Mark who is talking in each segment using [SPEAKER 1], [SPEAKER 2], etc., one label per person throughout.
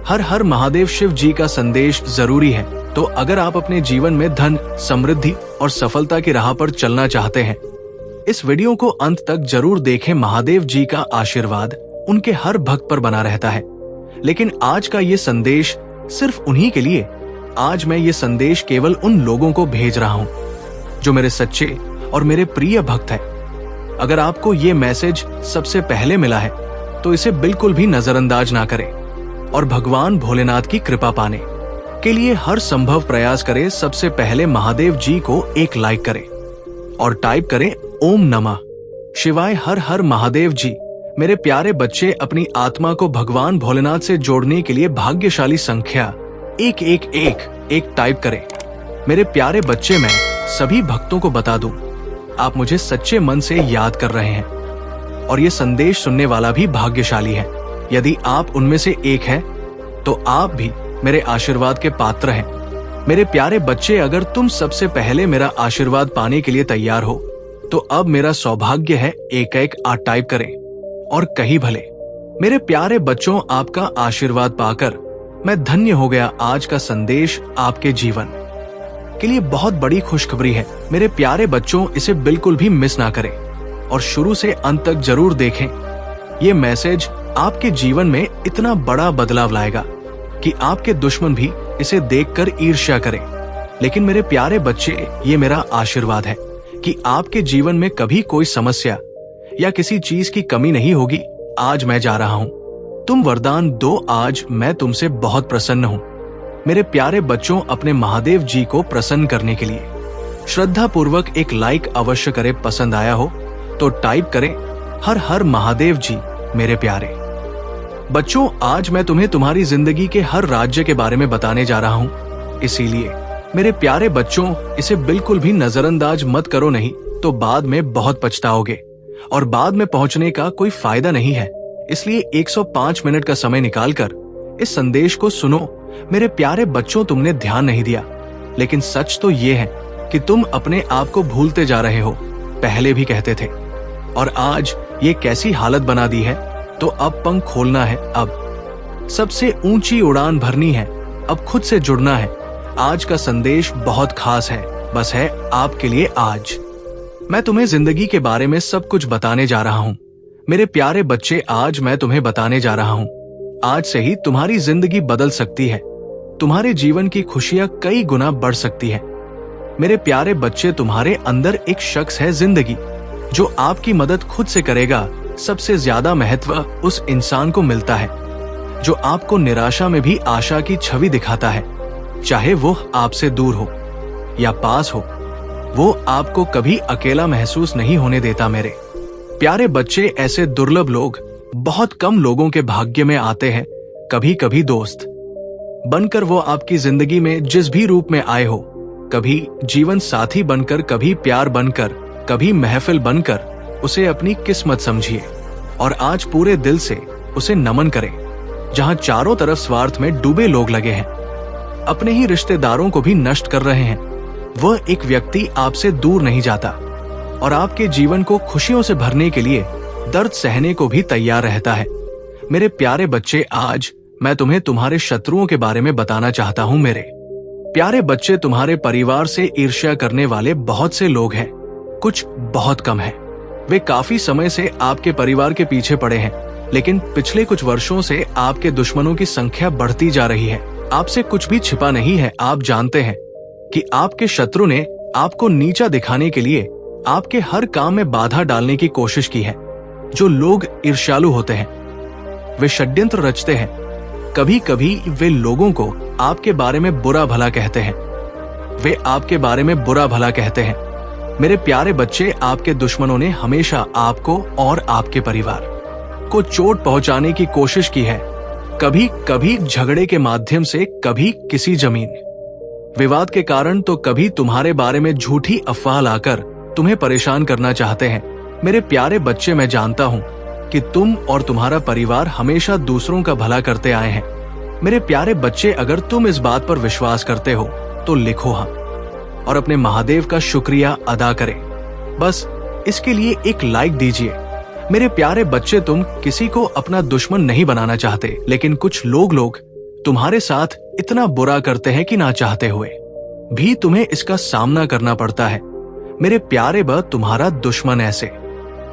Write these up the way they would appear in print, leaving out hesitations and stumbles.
[SPEAKER 1] हर हर महादेव शिव जी का संदेश जरूरी है। तो अगर आप अपने जीवन में धन, समृद्धि और सफलता की राह पर चलना चाहते हैं, इस वीडियो को अंत तक जरूर देखें। महादेव जी का आशीर्वाद उनके हर भक्त पर बना रहता है। लेकिन आज का ये संदेश सिर्फ उन्हीं के लिए। आज मैं ये संदेश केवल उन लोगों को भेज रहा हूँ जो मेरे सच्चे और मेरे प्रिय भक्त हैं। अगर आपको ये मैसेज सबसे पहले मिला है तो इसे बिल्कुल भी नजरअंदाज ना करें और भगवान भोलेनाथ की कृपा पाने के लिए हर संभव प्रयास करें। सबसे पहले महादेव जी को एक लाइक करें और टाइप करें ओम नमः शिवाय। हर हर महादेव जी। मेरे प्यारे बच्चे, अपनी आत्मा को भगवान भोलेनाथ से जोड़ने के लिए भाग्यशाली संख्या 111 टाइप करें। मेरे प्यारे बच्चे, मैं सभी भक्तों को बता दूं, आप मुझे सच्चे मन से याद कर रहे हैं और ये संदेश सुनने वाला भी भाग्यशाली है। यदि आप उनमें से एक हैं, तो आप भी मेरे आशीर्वाद के पात्र हैं। मेरे प्यारे बच्चे, अगर तुम सबसे पहले मेरा आशीर्वाद पाने के लिए तैयार हो तो अब मेरा सौभाग्य है 118 टाइप करें और कहीं भले। मेरे प्यारे बच्चों, आपका आशीर्वाद पाकर मैं धन्य हो गया। आज का संदेश आपके जीवन के लिए बहुत बड़ी खुशखबरी है। मेरे प्यारे बच्चों, इसे बिल्कुल भी मिस ना करें और शुरू से अंत तक जरूर देखें। ये मैसेज आपके जीवन में इतना बड़ा बदलाव लाएगा कि आपके दुश्मन भी इसे देखकर ईर्ष्या करें। लेकिन मेरे प्यारे बच्चे, ये मेरा आशीर्वाद है कि आपके जीवन में कभी कोई समस्या या किसी चीज की कमी नहीं होगी। आज मैं जा रहा हूँ, तुम वरदान दो। आज मैं तुमसे बहुत प्रसन्न हूँ। मेरे प्यारे बच्चों, अपने महादेव जी को प्रसन्न करने के लिए श्रद्धा पूर्वक एक लाइक अवश्य करें। पसंद आया हो तो टाइप करें हर हर महादेव जी। मेरे प्यारे बच्चों, आज मैं तुम्हें तुम्हारी जिंदगी के हर राज्य के बारे में बताने जा रहा हूँ। इसीलिए मेरे प्यारे बच्चों, इसे बिल्कुल भी नजरअंदाज मत करो, नहीं तो बाद में बहुत पछताओगे और बाद में पहुंचने का कोई फायदा नहीं है। इसलिए 105 मिनट का समय निकालकर इस संदेश को सुनो। मेरे प्यारे बच्चों, तुमने ध्यान नहीं दिया, लेकिन सच तो ये है कि तुम अपने आप को भूलते जा रहे हो। पहले भी कहते थे और आज ये कैसी हालत बना दी है। तो अब पंख खोलना है, अब सबसे ऊंची उड़ान भरनी है, अब खुद से जुड़ना है। आज का संदेश बहुत खास है, बस है आपके लिए। आज मैं तुम्हें जिंदगी के बारे में सब कुछ बताने जा रहा हूँ। मेरे प्यारे बच्चे, आज मैं तुम्हें बताने जा रहा हूँ, आज से ही तुम्हारी जिंदगी बदल सकती है। तुम्हारे जीवन की खुशियां कई गुना बढ़ सकती है। मेरे प्यारे बच्चे, तुम्हारे अंदर एक शख्स है जिंदगी जो आपकी मदद खुद से करेगा। सबसे ज्यादा महत्व उस इंसान को मिलता है जो आपको निराशा में भी आशा की छवि दिखाता है। चाहे वो आपसे दूर हो या पास हो, वो आपको कभी अकेला महसूस नहीं होने देता। मेरे प्यारे बच्चे, ऐसे दुर्लभ लोग बहुत कम लोगों के भाग्य में आते हैं। कभी कभी दोस्त बनकर वो आपकी जिंदगी में जिस भी रूप में आए हो, कभी जीवन साथी बनकर, कभी प्यार बनकर, कभी महफिल बनकर, उसे अपनी किस्मत समझिए और आज पूरे दिल से उसे नमन करें। जहां चारों तरफ स्वार्थ में डूबे लोग लगे हैं, अपने ही रिश्तेदारों को भी नष्ट कर रहे हैं, वह एक व्यक्ति आपसे दूर नहीं जाता और आपके जीवन को खुशियों से भरने के लिए दर्द सहने को भी तैयार रहता है। मेरे प्यारे बच्चे, आज मैं तुम्हें तुम्हारे शत्रुओं के बारे में बताना चाहता हूँ। मेरे प्यारे बच्चे, तुम्हारे परिवार से ईर्ष्या करने वाले बहुत से लोग हैं, कुछ बहुत कम हैं। वे काफी समय से आपके परिवार के पीछे पड़े हैं, लेकिन पिछले कुछ वर्षों से आपके दुश्मनों की संख्या बढ़ती जा रही है। आपसे कुछ भी छिपा नहीं है। आप जानते हैं कि आपके शत्रु ने आपको नीचा दिखाने के लिए आपके हर काम में बाधा डालने की कोशिश की है। जो लोग ईर्ष्यालु होते हैं, वे षड्यंत्र रचते हैं। कभी कभी वे लोगों को आपके बारे में बुरा भला कहते हैं। वे आपके बारे में बुरा भला कहते हैं। मेरे प्यारे बच्चे, आपके दुश्मनों ने हमेशा आपको और आपके परिवार को चोट पहुंचाने की कोशिश की है। कभी कभी झगड़े के माध्यम से, कभी किसी जमीन विवाद के कारण, तो कभी तुम्हारे बारे में झूठी अफवाह लाकर तुम्हें परेशान करना चाहते हैं। मेरे प्यारे बच्चे, मैं जानता हूँ कि तुम और तुम्हारा परिवार हमेशा दूसरों का भला करते आए हैं। मेरे प्यारे बच्चे, अगर तुम इस बात पर विश्वास करते हो तो लिखो हाँ और अपने महादेव का शुक्रिया अदा करें। बस इसके लिए एक लाइक दीजिए। मेरे प्यारे बच्चे, तुम किसी को अपना दुश्मन नहीं बनाना चाहते, लेकिन कुछ लोग तुम्हारे साथ इतना बुरा करते हैं कि ना चाहते हुए भी तुम्हें इसका सामना करना पड़ता है। मेरे प्यारे ब तुम्हारा दुश्मन ऐसे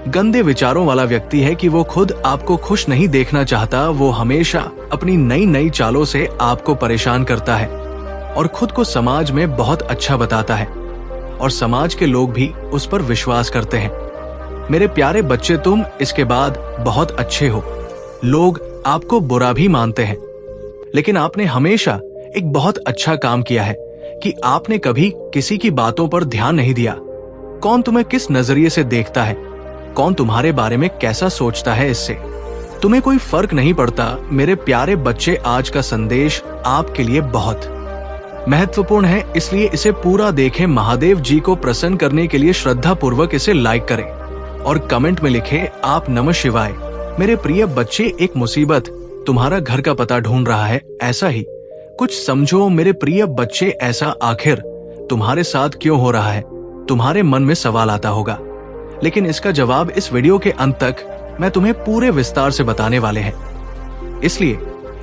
[SPEAKER 1] गंदे विचारों वाला व्यक्ति है कि वो खुद आपको खुश नहीं देखना चाहता। वो हमेशा अपनी नई नई चालों से आपको परेशान करता है और खुद को समाज में बहुत अच्छा बताता है और समाज के लोग भी उस पर विश्वास करते हैं। मेरे प्यारे बच्चे, तुम इसके बाद बहुत अच्छे हो। लोग आपको बुरा भी मानते हैं, लेकिन आपने हमेशा एक बहुत अच्छा काम किया है कि आपने कभी किसी की बातों पर ध्यान नहीं दिया। कौन तुम्हें किस नजरिए से देखता है, कौन तुम्हारे बारे में कैसा सोचता है, इससे तुम्हें कोई फर्क नहीं पड़ता। मेरे प्यारे बच्चे, आज का संदेश आपके लिए बहुत महत्वपूर्ण है, इसलिए इसे पूरा देखें। महादेव जी को प्रसन्न करने के लिए श्रद्धा पूर्वक इसे लाइक करें और कमेंट में लिखें आप नमः शिवाय। मेरे प्रिय बच्चे, एक मुसीबत तुम्हारा घर का पता ढूंढ रहा है, ऐसा ही कुछ समझो। मेरे प्रिय बच्चे, ऐसा आखिर तुम्हारे साथ क्यों हो रहा है, तुम्हारे मन में सवाल आता होगा, लेकिन इसका जवाब इस वीडियो के अंत तक मैं तुम्हें पूरे विस्तार से बताने वाले हैं। इसलिए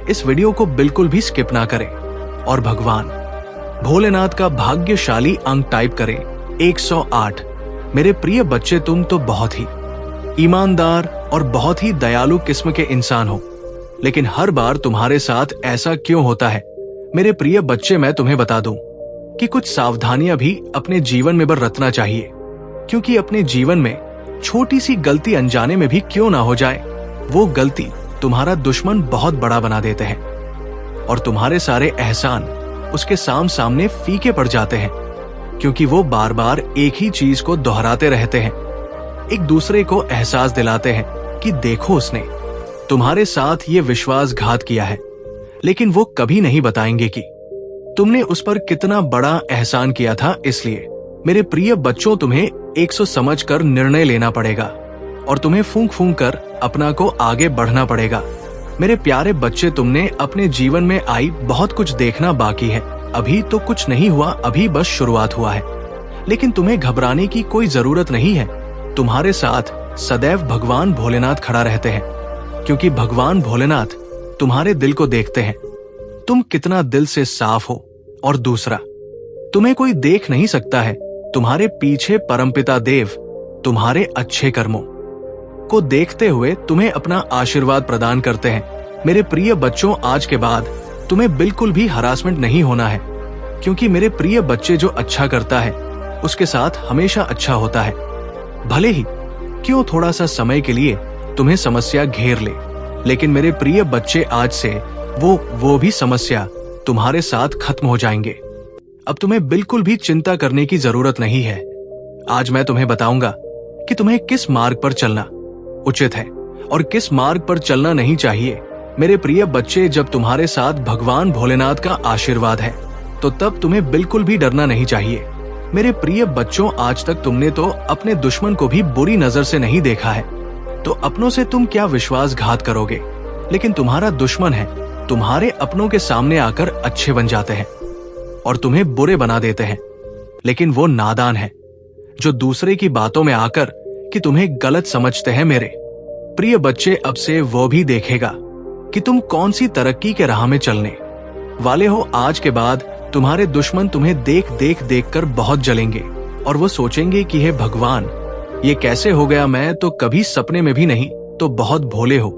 [SPEAKER 1] इस वीडियो को बिल्कुल भी स्किप ना करें और भगवान भोलेनाथ का भाग्यशाली अंक टाइप करें 108। मेरे प्रिय बच्चे, तुम तो बहुत ही ईमानदार और बहुत ही दयालु किस्म के इंसान हो, लेकिन हर बार तुम्हारे साथ ऐसा क्यों होता है? मेरे प्रिय बच्चे, मैं तुम्हें बता दूं कि कुछ सावधानियां भी अपने जीवन में बरतना चाहिए, क्योंकि अपने जीवन में छोटी सी गलती अनजाने में भी क्यों ना हो जाए, वो गलती तुम्हारा दुश्मन बहुत बड़ा बना देते हैं और तुम्हारे सारे एहसान उसके सामने फीके पड़ जाते हैं, क्योंकि वो बार बार एक ही चीज को दोहराते रहते हैं। एक दूसरे को एहसास दिलाते हैं कि देखो, उसने तुम्हारे साथ ये विश्वासघात किया है, लेकिन वो कभी नहीं बताएंगे कि तुमने उस पर कितना बड़ा एहसान किया था। इसलिए मेरे प्रिय बच्चों, तुम्हें 100 समझकर निर्णय लेना पड़ेगा और तुम्हें फूंक फूंक कर अपना को आगे बढ़ना पड़ेगा। मेरे प्यारे बच्चे, तुमने अपने जीवन में आई बहुत कुछ देखना बाकी है। अभी तो कुछ नहीं हुआ, अभी बस शुरुआत हुआ है, लेकिन तुम्हें घबराने की कोई जरूरत नहीं है। तुम्हारे साथ सदैव भगवान भोलेनाथ खड़ा रहते हैं, क्योंकि भगवान भोलेनाथ तुम्हारे दिल को देखते हैं, तुम कितना दिल से साफ हो। और दूसरा, तुम्हें कोई देख नहीं सकता है, तुम्हारे पीछे परमपिता देव तुम्हारे अच्छे कर्मों को देखते हुए तुम्हें अपना आशीर्वाद प्रदान करते हैं। मेरे प्रिय बच्चों, आज के बाद तुम्हें बिल्कुल भी हरासमेंट नहीं होना है, क्योंकि मेरे प्रिय बच्चे, जो अच्छा करता है उसके साथ हमेशा अच्छा होता है, भले ही क्यों थोड़ा सा समय के लिए तुम्हें समस्या घेर ले, लेकिन मेरे प्रिय बच्चे, आज से वो भी समस्या तुम्हारे साथ खत्म हो जाएंगे। अब तुम्हें बिल्कुल भी चिंता करने की जरूरत नहीं है। आज मैं तुम्हें बताऊंगा कि तुम्हें किस मार्ग पर चलना उचित है और किस मार्ग पर चलना नहीं चाहिए। मेरे प्रिय बच्चे, जब तुम्हारे साथ भगवान भोलेनाथ का आशीर्वाद है, तो तब तुम्हें बिल्कुल भी डरना नहीं चाहिए। मेरे प्रिय बच्चों, आज तक तुमने तो अपने दुश्मन को भी बुरी नजर से नहीं देखा है, तो अपनों से तुम क्या विश्वासघात करोगे? लेकिन तुम्हारा दुश्मन है, तुम्हारे अपनों के सामने आकर अच्छे बन जाते हैं और तुम्हें बुरे बना देते हैं, लेकिन वो नादान है जो दूसरे की बातों में आकर कि तुम्हें गलत समझते हैं। मेरे प्रिय बच्चे, अब से वो भी देखेगा कि तुम कौन सी तरक्की के राह में चलने वाले हो। आज के बाद तुम्हारे दुश्मन तुम्हें देख कर बहुत जलेंगे और वो सोचेंगे कि हे भगवान, ये कैसे हो गया, मैं तो कभी सपने में भी नहीं। तो बहुत भोले हो,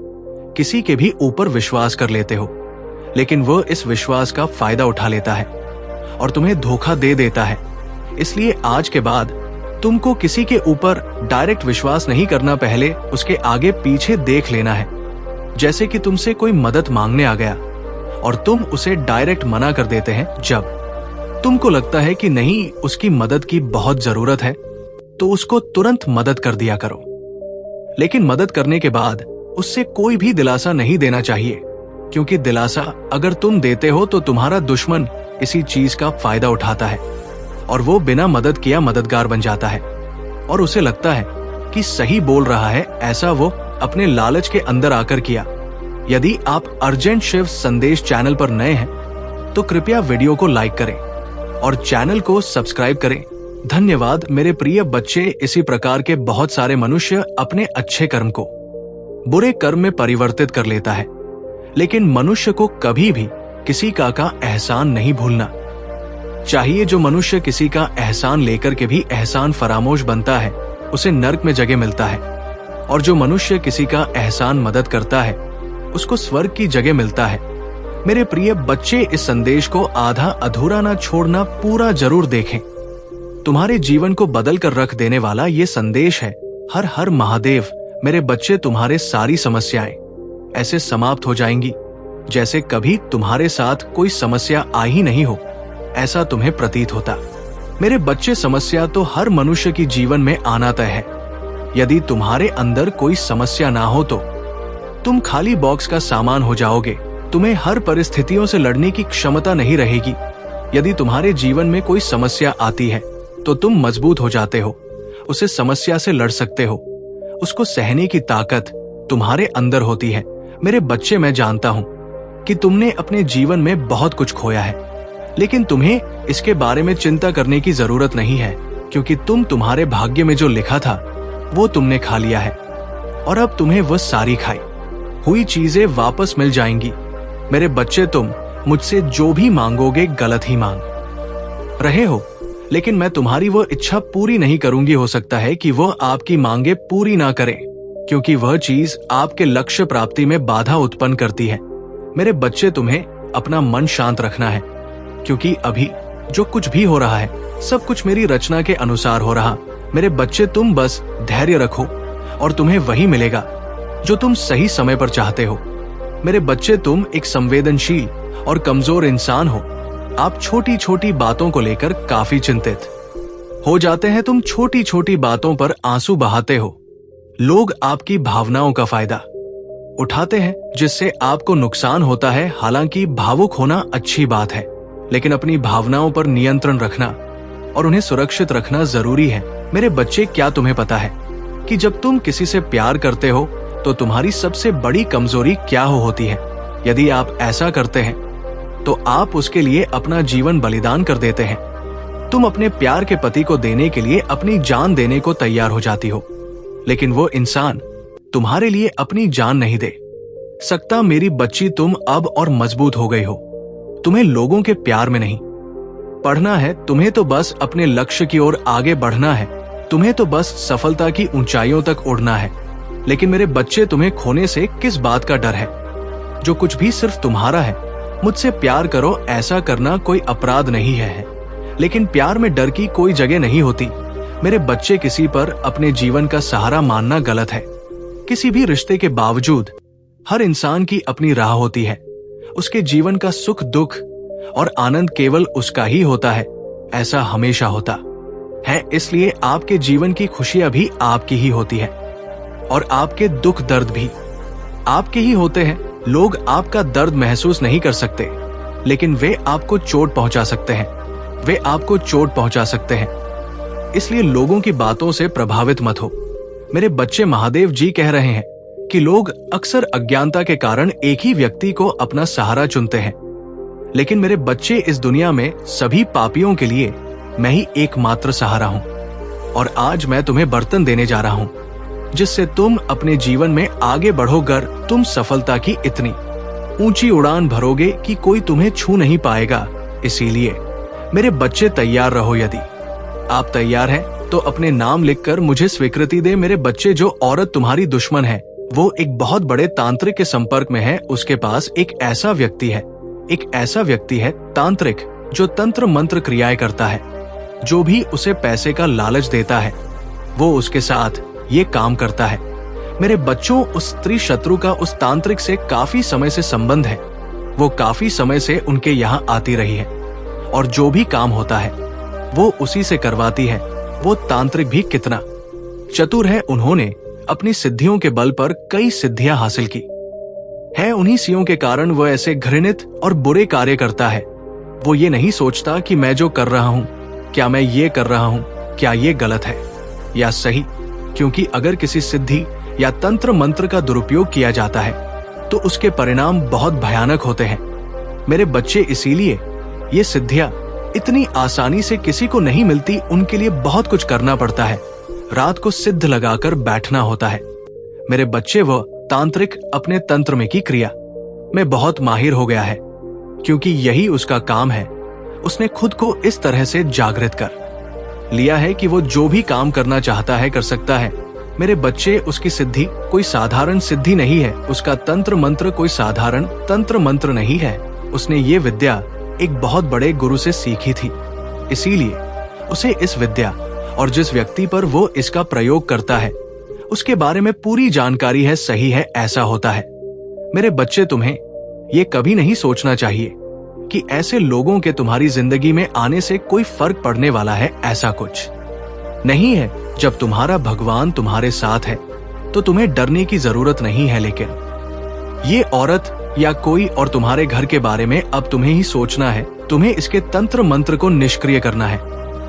[SPEAKER 1] किसी के भी ऊपर विश्वास कर लेते हो, लेकिन वो इस विश्वास का फायदा उठा लेता है और तुम्हें धोखा दे देता है। इसलिए आज के बाद तुमको किसी के ऊपर डायरेक्ट विश्वास नहीं करना, पहले उसके आगे पीछे देख लेना है। जैसे कि तुमसे कोई मदद मांगने आ गया और तुम उसे डायरेक्ट मना कर देते हैं। जब तुमको लगता है कि नहीं, उसकी मदद की बहुत जरूरत है, तो उसको तुरंत मदद कर दिया करो, लेकिन मदद करने के बाद उससे कोई भी दिलासा नहीं देना चाहिए, क्योंकि दिलासा अगर तुम देते हो तो तुम्हारा दुश्मन इसी चीज का फायदा उठाता है और वो बिना मदद किया मददगार बन जाता है और उसे लगता है कि सही बोल रहा है, ऐसा वो अपने लालच के अंदर आकर किया। यदि आप अर्जेंट शिव संदेश चैनल पर नए हैं तो कृपया वीडियो को लाइक करें और चैनल को सब्सक्राइब करें। धन्यवाद मेरे प्रिय बच्चे। इसी प्रकार के बहुत सारे मनुष्य अपने अच्छे कर्म को बुरे कर्म में परिवर्तित कर लेता है, लेकिन मनुष्य को कभी भी किसी का एहसान नहीं भूलना चाहिए। जो मनुष्य किसी का एहसान लेकर के भी एहसान फरामोश बनता है, उसे नर्क में जगह मिलता है, और जो मनुष्य किसी का एहसान मदद करता है, उसको स्वर्ग की जगह मिलता है। मेरे प्रिय बच्चे, इस संदेश को आधा अधूरा ना छोड़ना, पूरा जरूर देखें। तुम्हारे जीवन को बदल कर रख देने वाला ये संदेश है। हर हर महादेव। मेरे बच्चे, तुम्हारे सारी समस्याएं ऐसे समाप्त हो जाएंगी जैसे कभी तुम्हारे साथ कोई समस्या आई ही नहीं हो, ऐसा तुम्हें प्रतीत होता। मेरे बच्चे, समस्या तो हर मनुष्य की जीवन में आना तय है। यदि तुम्हारे अंदर कोई समस्या ना हो तो तुम खाली बॉक्स का सामान हो जाओगे। तुम्हें हर परिस्थितियों से लड़ने की क्षमता नहीं रहेगी। यदि तुम्हारे जीवन में कोई समस्या आती है तो तुम मजबूत हो जाते हो, उसे समस्या से लड़ सकते हो, उसको सहने की ताकत तुम्हारे अंदर होती है। मेरे बच्चे, मैं जानता हूं कि तुमने अपने जीवन में बहुत कुछ खोया है, लेकिन तुम्हें इसके बारे में चिंता करने की जरूरत नहीं है, क्योंकि तुम्हारे भाग्य में जो लिखा था वो तुमने खा लिया है, और अब तुम्हें वह सारी खाई हुई चीजें वापस मिल जाएंगी। मेरे बच्चे, तुम मुझसे जो भी मांगोगे गलत ही मांग रहे हो, लेकिन मैं तुम्हारी वो इच्छा पूरी नहीं करूंगी। हो सकता है कि वह आपकी मांगे पूरी ना करे, क्योंकि वह चीज आपके लक्ष्य प्राप्ति में बाधा उत्पन्न करती है। मेरे बच्चे, तुम्हें अपना मन शांत रखना है, क्योंकि अभी जो कुछ भी हो रहा है सब कुछ मेरी रचना के अनुसार हो रहा। मेरे बच्चे, तुम बस धैर्य रखो और तुम्हें वही मिलेगा जो तुम सही समय पर चाहते हो। मेरे बच्चे, तुम एक संवेदनशील और कमजोर इंसान हो। आप छोटी छोटी बातों को लेकर काफी चिंतित हो जाते हैं। तुम छोटी छोटी बातों पर आंसू बहाते हो। लोग आपकी भावनाओं का फायदा उठाते हैं, जिससे आपको नुकसान होता है। हालांकि भावुक होना अच्छी बात है, लेकिन अपनी भावनाओं पर नियंत्रण रखना और उन्हें सुरक्षित रखना जरूरी है। मेरे बच्चे, क्या तुम्हें पता है कि जब तुम किसी से प्यार करते हो तो तुम्हारी सबसे बड़ी कमजोरी क्या होती है? यदि आप ऐसा करते हैं तो आप उसके लिए अपना जीवन बलिदान कर देते हैं। तुम अपने प्यार के पति को देने के लिए अपनी जान देने को तैयार हो जाती हो, लेकिन वो इंसान तुम्हारे लिए अपनी जान नहीं दे सकता। मेरी बच्ची, तुम अब और मजबूत हो गई हो। तुम्हें लोगों के प्यार में नहीं पढ़ना है, तुम्हें तो बस अपने लक्ष्य की ओर आगे बढ़ना है। तुम्हें तो बस सफलता की ऊंचाइयों तक उड़ना है। लेकिन मेरे बच्चे, तुम्हें खोने से किस बात का डर है? जो कुछ भी सिर्फ तुम्हारा है। मुझसे प्यार करो, ऐसा करना कोई अपराध नहीं है, लेकिन प्यार में डर की कोई जगह नहीं होती। मेरे बच्चे, किसी पर अपने जीवन का सहारा मानना गलत है। किसी भी रिश्ते के बावजूद हर इंसान की अपनी राह होती है। उसके जीवन का सुख दुख और आनंद केवल उसका ही होता है, ऐसा हमेशा होता है। इसलिए आपके जीवन की खुशियां भी आपकी ही होती है, और आपके दुख दर्द भी आपके ही होते हैं। लोग आपका दर्द महसूस नहीं कर सकते, लेकिन वे आपको चोट पहुंचा सकते हैं। वे आपको चोट पहुंचा सकते हैं, इसलिए लोगों की बातों से प्रभावित मत हो। मेरे बच्चे, महादेव जी कह रहे हैं कि लोग अक्सर अज्ञानता के कारण एक ही व्यक्ति को अपना सहारा चुनते हैं, लेकिन मेरे बच्चे, इस दुनिया में सभी पापियों के लिए मैं ही एकमात्र सहारा हूं। और आज मैं तुम्हें बर्तन देने जा रहा हूं, जिससे तुम अपने जीवन में आगे बढ़ोगर तुम सफलता की इतनी ऊंची उड़ान भरोगे कि कोई तुम्हें छू नहीं पाएगा। इसीलिए मेरे बच्चे, तैयार रहो। यदि आप तैयार हैं तो अपने नाम लिखकर मुझे स्वीकृति दे। मेरे बच्चे, जो औरत तुम्हारी दुश्मन है वो एक बहुत बड़े तांत्रिक के संपर्क में है। उसके पास एक ऐसा व्यक्ति है तांत्रिक, जो तंत्र मंत्र क्रियाएं करता है। जो भी उसे पैसे का लालच देता है वो उसके साथ ये काम करता है। मेरे बच्चों, उस स्त्री शत्रु का उस तांत्रिक से काफी समय से संबंध है। वो काफी समय से उनके यहाँ आती रही है, और जो भी काम होता है वो उसी से करवाती है। वो तांत्रिक भी कितना चतुर है। उन्होंने अपनी सिद्धियों के बल पर कई सिद्धियां हासिल की है। उन्हीं सियों के कारण वह ऐसे घृणित और बुरे कार्य करता है। वो ये नहीं सोचता कि मैं जो कर रहा हूँ, क्या मैं ये कर रहा हूँ, क्या ये गलत है या सही, क्योंकि अगर किसी सिद्धि या तंत्र मंत्र का दुरुपयोग किया जाता है तो उसके परिणाम बहुत भयानक होते हैं। मेरे बच्चे, इसीलिए ये सिद्धियां इतनी आसानी से किसी को नहीं मिलती। उनके लिए बहुत कुछ करना पड़ता है। रात को सिद्ध लगाकर बैठना होता है। मेरे बच्चे, वह तांत्रिक अपने तंत्र में की क्रिया में बहुत माहिर हो गया है। क्योंकि यही उसका काम है। उसने खुद को इस तरह से जागृत कर लिया है कि वो जो भी काम करना चाहता है कर सकता है। मेरे बच्चे, उसकी सिद्धि कोई साधारण सिद्धि नहीं है, उसका तंत्र मंत्र कोई साधारण तंत्र मंत्र नहीं है। उसने ये विद्या एक बहुत बड़े गुरु से सीखी थी, इसीलिए उसे इस विद्या और जिस व्यक्ति पर वो इसका प्रयोग करता है उसके बारे में पूरी जानकारी है। सही है, ऐसा होता है। मेरे बच्चे, तुम्हें ये कभी नहीं सोचना चाहिए कि ऐसे लोगों के तुम्हारी जिंदगी में आने से कोई फर्क पड़ने वाला है। ऐसा कुछ नहीं है। जब तुम्हारा भगवान तुम्हारे साथ है तो तुम्हें डरने की जरूरत नहीं है। लेकिन ये औरत या कोई और तुम्हारे घर के बारे में अब तुम्हें ही सोचना है। तुम्हें इसके तंत्र मंत्र को निष्क्रिय करना है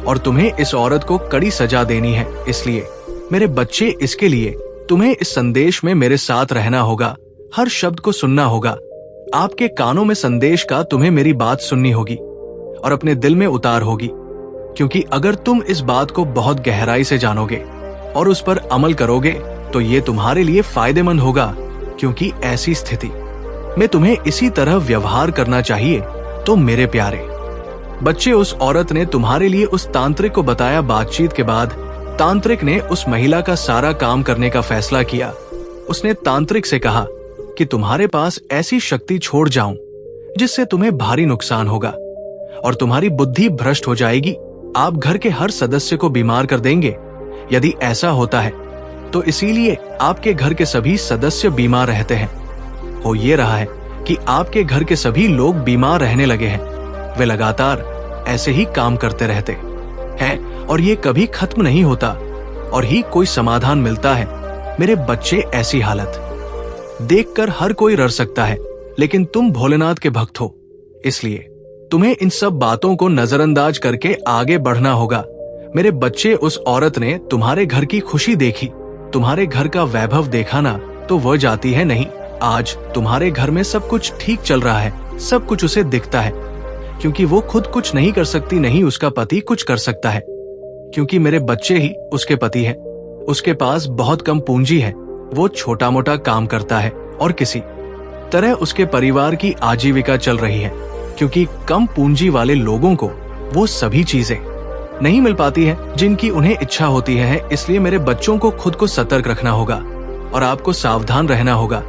[SPEAKER 1] और तुम्हें इस औरत को कड़ी सजा देनी है। इसलिए मेरे बच्चे, इसके लिए तुम्हें इस संदेश में मेरे साथ रहना होगा, हर शब्द को सुनना होगा। आपके कानों में संदेश का तुम्हें मेरी बात सुननी होगी और अपने दिल में उतार होगी, क्योंकि अगर तुम इस बात को बहुत गहराई से जानोगे और उस पर अमल करोगे तो ये तुम्हारे लिए फायदेमंद होगा। क्योंकि ऐसी स्थिति में तुम्हें इसी तरह व्यवहार करना चाहिए। तो मेरे प्यारे बच्चे, उस औरत ने तुम्हारे लिए उस तांत्रिक को बताया। बातचीत के बाद तांत्रिक ने उस महिला का सारा काम करने का फैसला किया। उसने तांत्रिक से कहा कि तुम्हारे पास ऐसी शक्ति छोड़ जाऊं जिससे तुम्हें भारी नुकसान होगा और तुम्हारी बुद्धि भ्रष्ट हो जाएगी। आप घर के हर सदस्य को बीमार कर देंगे। यदि ऐसा होता है तो इसीलिए आपके घर के सभी सदस्य बीमार रहते हैं। हो ये रहा है कि आपके घर के सभी लोग बीमार रहने लगे हैं। वे लगातार ऐसे ही काम करते रहते हैं और ये कभी खत्म नहीं होता और ही कोई समाधान मिलता है। मेरे बच्चे, ऐसी हालत देखकर हर कोई डर सकता है, लेकिन तुम भोलेनाथ के भक्त हो, इसलिए तुम्हें इन सब बातों को नजरअंदाज करके आगे बढ़ना होगा। मेरे बच्चे, उस औरत ने तुम्हारे घर की खुशी देखी, तुम्हारे घर का वैभव देखा ना, तो वह जाती है नहीं। आज तुम्हारे घर में सब कुछ ठीक चल रहा है, सब कुछ उसे दिखता है, क्योंकि वो खुद कुछ नहीं कर सकती, नहीं उसका पति कुछ कर सकता है, क्योंकि मेरे बच्चे ही उसके पति है। उसके पास बहुत कम पूंजी है, वो छोटा मोटा काम करता है और किसी तरह उसके परिवार की आजीविका चल रही है। क्योंकि कम पूंजी वाले लोगों को वो सभी चीजें नहीं मिल पाती हैं जिनकी उन्हें इच्छा होती है। इसलिए मेरे बच्चों को खुद को सतर्क रखना होगा और आपको सावधान रहना होगा,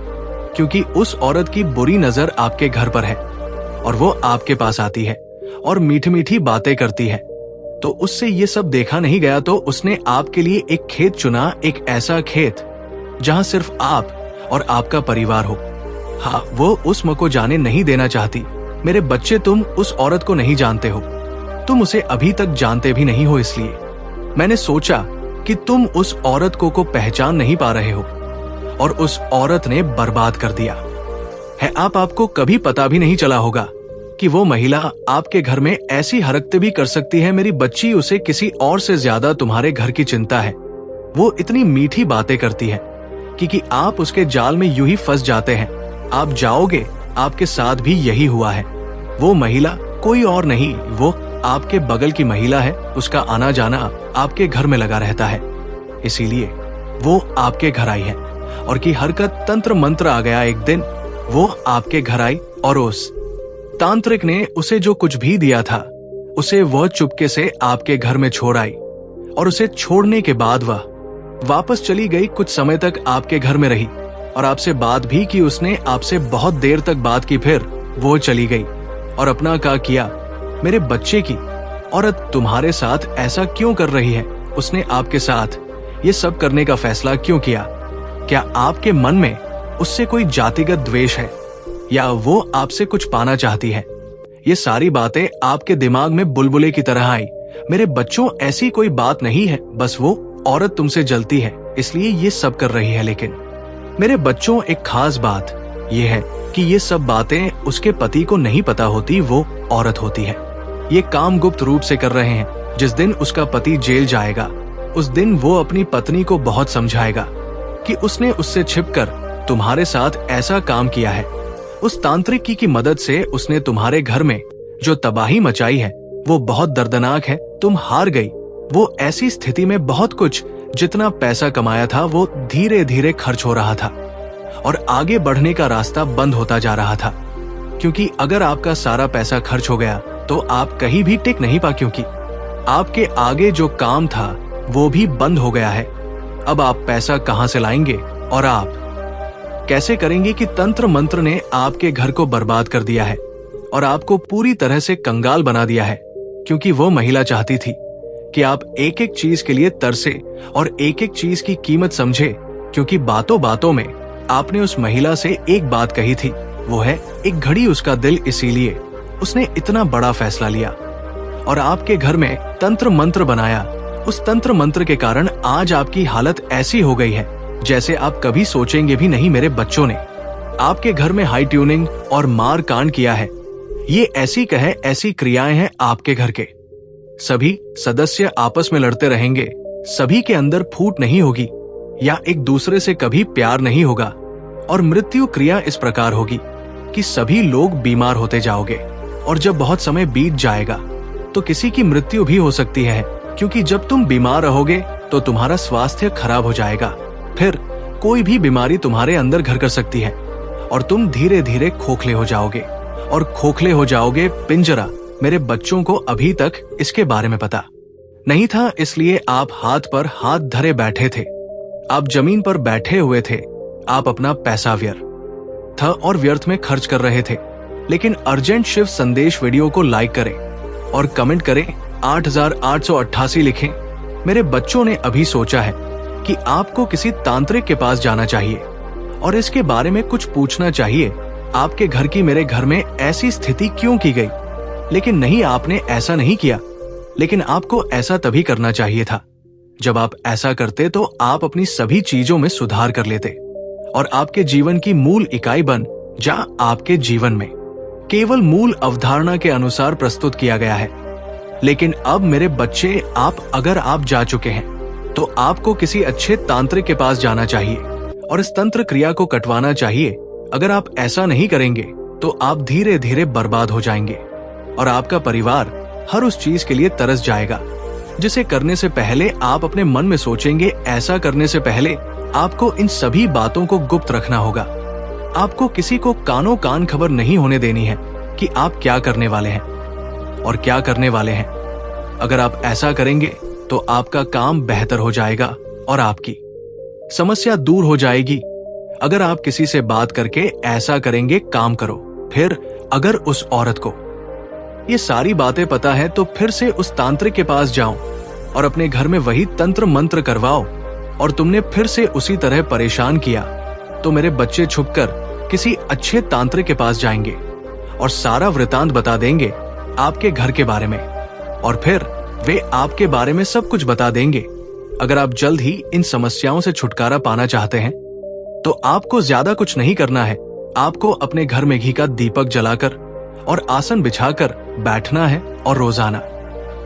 [SPEAKER 1] क्योंकि उस औरत की बुरी नजर आपके घर पर है और वो आपके पास आती है और मीठी मीठी बातें करती है। तो उससे ये सब देखा नहीं गया तो उसने आपके लिए एक खेत चुना, एक ऐसा खेत जहां सिर्फ आप और आपका परिवार हो। हाँ, वो उस को जाने नहीं देना चाहती। मेरे बच्चे, तुम उस औरत को नहीं जानते हो, तुम उसे अभी तक जानते भी नहीं हो। इसलिए मैंने सोचा कि तुम उस औरत को पहचान नहीं पा रहे हो और उस औरत ने बर्बाद कर दिया है। आपको कभी पता भी नहीं चला होगा कि वो महिला आपके घर में ऐसी हरकतें भी कर सकती है। मेरी बच्ची, उसे किसी और से ज्यादा तुम्हारे घर की चिंता है। वो इतनी मीठी बातें करती है कि आप उसके जाल में यूं ही फंस जाते हैं। आप जाओगे, आपके साथ भी यही हुआ है। वो महिला कोई और नहीं, वो आपके बगल की महिला है। उसका आना जाना आपके घर में लगा रहता है, इसीलिए वो आपके घर आई है और की हरकत तंत्र मंत्र आ गया। एक दिन वो आपके घर आई और उस तांत्रिक ने उसे जो कुछ भी दिया था उसे वह चुपके से आपके घर में छोड़ आई और उसे छोड़ने के बाद वह वापस चली गई। कुछ समय तक आपके घर में रही और आपसे बात भी की। उसने आपसे बहुत देर तक बात की, फिर वो चली गई और अपना क्या किया। मेरे बच्चे की औरत तुम्हारे साथ ऐसा क्यों कर रही है? उसने आपके साथ ये सब करने का फैसला क्यों किया? क्या आपके मन में उससे कोई जातिगत द्वेष है या वो आपसे कुछ पाना चाहती है? ये सारी बातें आपके दिमाग में बुलबुले की तरह आई। मेरे बच्चों, ऐसी कोई बात नहीं है, बस वो औरत तुमसे जलती है इसलिए ये सब कर रही है। लेकिन मेरे बच्चों, एक खास बात ये है कि ये सब बातें उसके पति को नहीं पता होती, वो औरत होती है। ये काम गुप्त रूप से कर रहे हैं। जिस दिन उसका पति जेल जाएगा उस दिन वो अपनी पत्नी को बहुत समझाएगा कि उसने उससे छिपकर तुम्हारे साथ ऐसा काम किया है। उस तांत्रिक की मदद से उसने तुम्हारे घर में जो तबाही मचाई है वो बहुत दर्दनाक है। तुम हार गई। वो ऐसी स्थिति में बहुत कुछ, जितना पैसा कमाया था वो धीरे धीरे खर्च हो रहा था और आगे बढ़ने का रास्ता बंद होता जा रहा था। क्योंकि अगर आपका सारा पैसा खर्च हो गया तो आप कहीं भी टिक नहीं पा, क्योंकि आपके आगे जो काम था वो भी बंद हो गया है। अब आप पैसा कहां से लाएंगे और आप कैसे करेंगे कि तंत्र मंत्र ने आपके घर को बर्बाद कर दिया है और आपको पूरी तरह से कंगाल बना दिया है, क्योंकि वो महिला चाहती थी कि आप एक एक चीज के लिए तरसे और एक एक चीज की कीमत समझे, क्योंकि बातों बातों में आपने उस महिला से एक बात कही थी, वो है एक घड़ी उसका दिल, इसीलिए उसने इतना बड़ा फैसला लिया और आपके घर में तंत्र मंत्र बनाया। उस तंत्र मंत्र के कारण आज आपकी हालत ऐसी हो गई है जैसे आप कभी सोचेंगे भी नहीं। मेरे बच्चों ने आपके घर में हाई ट्यूनिंग और मार कांड किया है। ये ऐसी कहे ऐसी क्रियाएं हैं आपके घर के। सभी सदस्य आपस में लड़ते रहेंगे, सभी के अंदर फूट नहीं होगी या एक दूसरे से कभी प्यार नहीं होगा, और मृत्यु क्रिया इस प्रकार होगी कि सभी लोग बीमार होते जाओगे, और जब बहुत समय बीत जाएगा तो किसी की मृत्यु भी हो सकती है, क्योंकि जब तुम बीमार रहोगे तो तुम्हारा स्वास्थ्य खराब हो जाएगा। फिर कोई भी बीमारी तुम्हारे अंदर घर कर सकती है और तुम धीरे धीरे खोखले हो जाओगे, और खोखले हो जाओगे पिंजरा। मेरे बच्चों को अभी तक इसके बारे में पता नहीं था, इसलिए आप हाथ पर हाथ धरे बैठे थे, आप जमीन पर बैठे हुए थे, आप अपना पैसा व्यर्थ और व्यर्थ में खर्च कर रहे थे। लेकिन अर्जेंट शिव संदेश वीडियो को लाइक करें और कमेंट करें 8888 लिखें। मेरे बच्चों ने अभी सोचा है कि आपको किसी तांत्रिक के पास जाना चाहिए और इसके बारे में कुछ पूछना चाहिए, आपके घर की मेरे घर में ऐसी स्थिति क्यों की गई। लेकिन नहीं, आपने ऐसा नहीं किया। लेकिन आपको ऐसा तभी करना चाहिए था। जब आप ऐसा करते तो आप अपनी सभी चीजों में सुधार कर लेते और आपके जीवन की मूल इकाई बन जा आपके जीवन में केवल मूल अवधारणा के अनुसार प्रस्तुत किया गया है। लेकिन अब मेरे बच्चे, अगर आप जा चुके हैं तो आपको किसी अच्छे तांत्रिक के पास जाना चाहिए और इस तंत्र क्रिया को कटवाना चाहिए। अगर आप ऐसा नहीं करेंगे तो आप धीरे धीरे बर्बाद हो जाएंगे और आपका परिवार हर उस चीज के लिए तरस जाएगा जिसे करने से पहले आप अपने मन में सोचेंगे। ऐसा करने से पहले आपको इन सभी बातों को गुप्त रखना होगा। आपको किसी को कानों कान खबर नहीं होने देनी है कि आप क्या करने वाले हैं और क्या करने वाले हैं। अगर आप ऐसा करेंगे तो आपका काम बेहतर हो जाएगा और आपकी समस्या दूर हो जाएगी। अगर आप किसी से बात करके ऐसा करेंगे, काम करो। फिर अगर उस औरत को ये सारी बातें पता है तो फिर से उस तांत्रिक के पास जाओ और अपने घर में वही तंत्र मंत्र करवाओ, और तुमने फिर से उसी तरह परेशान किया तो मेरे बच्चे छुपकर किसी अच्छे तांत्रिक के पास जाएंगे और सारा वृतांत बता देंगे आपके घर के बारे में, और फिर वे आपके बारे में सब कुछ बता देंगे। अगर आप जल्द ही इन समस्याओं से छुटकारा पाना चाहते हैं तो आपको ज्यादा कुछ नहीं करना है। आपको अपने घर में घी का दीपक जलाकर और आसन बिछाकर बैठना है और रोजाना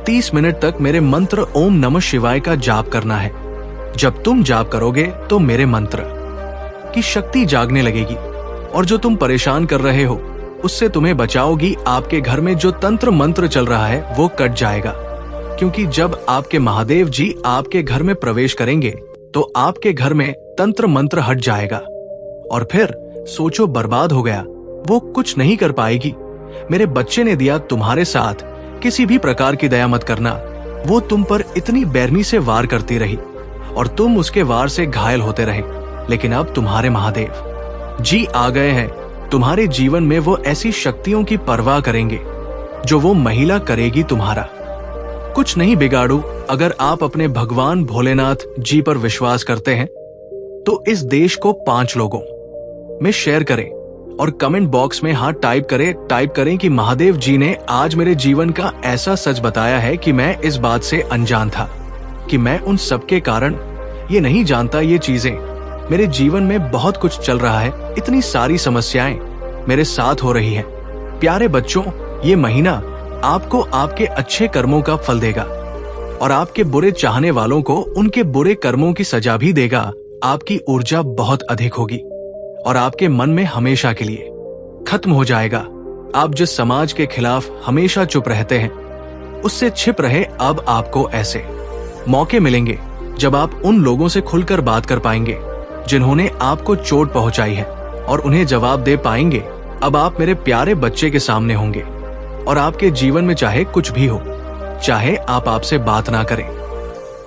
[SPEAKER 1] 30 मिनट तक मेरे मंत्र ओम नमः शिवाय का जाप करना है। जब तुम जाप करोगे तो मेरे मंत्र की शक्ति जागने लगेगी और जो तुम परेशान कर रहे हो उससे तुम्हें बचाओगी। आपके घर में जो तंत्र मंत्र चल रहा है वो कट जाएगा, क्योंकि जब आपके महादेव जी आपके घर में प्रवेश करेंगे तो आपके घर में तंत्र मंत्र हट जाएगा और फिर सोचो बर्बाद हो गया, वो कुछ नहीं कर पाएगी। मेरे बच्चे ने दिया तुम्हारे साथ किसी भी प्रकार की दया मत करना। वो तुम पर इतनी बेरमी से वार करती रही और तुम उसके वार से घायल होते रहे, लेकिन अब तुम्हारे महादेव जी आ गए हैं। तुम्हारे जीवन में वो ऐसी शक्तियों की परवाह करेंगे जो वो महिला करेगी। तुम्हारा कुछ नहीं बिगाड़ू। अगर आप अपने भगवान भोलेनाथ जी पर विश्वास करते हैं तो इस देश को 5 लोगों में शेयर करें और कमेंट बॉक्स में हाँ टाइप करें कि महादेव जी ने आज मेरे जीवन का ऐसा सच बताया है कि मैं इस बात से अनजान था, कि मैं उन सब के कारण ये नहीं जानता। ये चीजें मेरे जीवन में बहुत कुछ चल रहा है, इतनी सारी समस्याएं मेरे साथ हो रही हैं। प्यारे बच्चों, ये महीना आपको आपके अच्छे कर्मों का फल देगा और आपके बुरे चाहने वालों को उनके बुरे कर्मों की सजा भी देगा। आपकी ऊर्जा बहुत अधिक होगी और आपके मन में हमेशा के लिए खत्म हो जाएगा। आप जिस समाज के खिलाफ हमेशा चुप रहते हैं उससे छिप रहे। अब आपको ऐसे मौके मिलेंगे जब आप उन लोगों से खुलकर बात कर पाएंगे जिन्होंने आपको चोट पहुंचाई है और उन्हें जवाब दे पाएंगे अब आप मेरे प्यारे बच्चे के सामने होंगे और आपके जीवन में चाहे कुछ भी हो, चाहे आप आपसे बात ना करें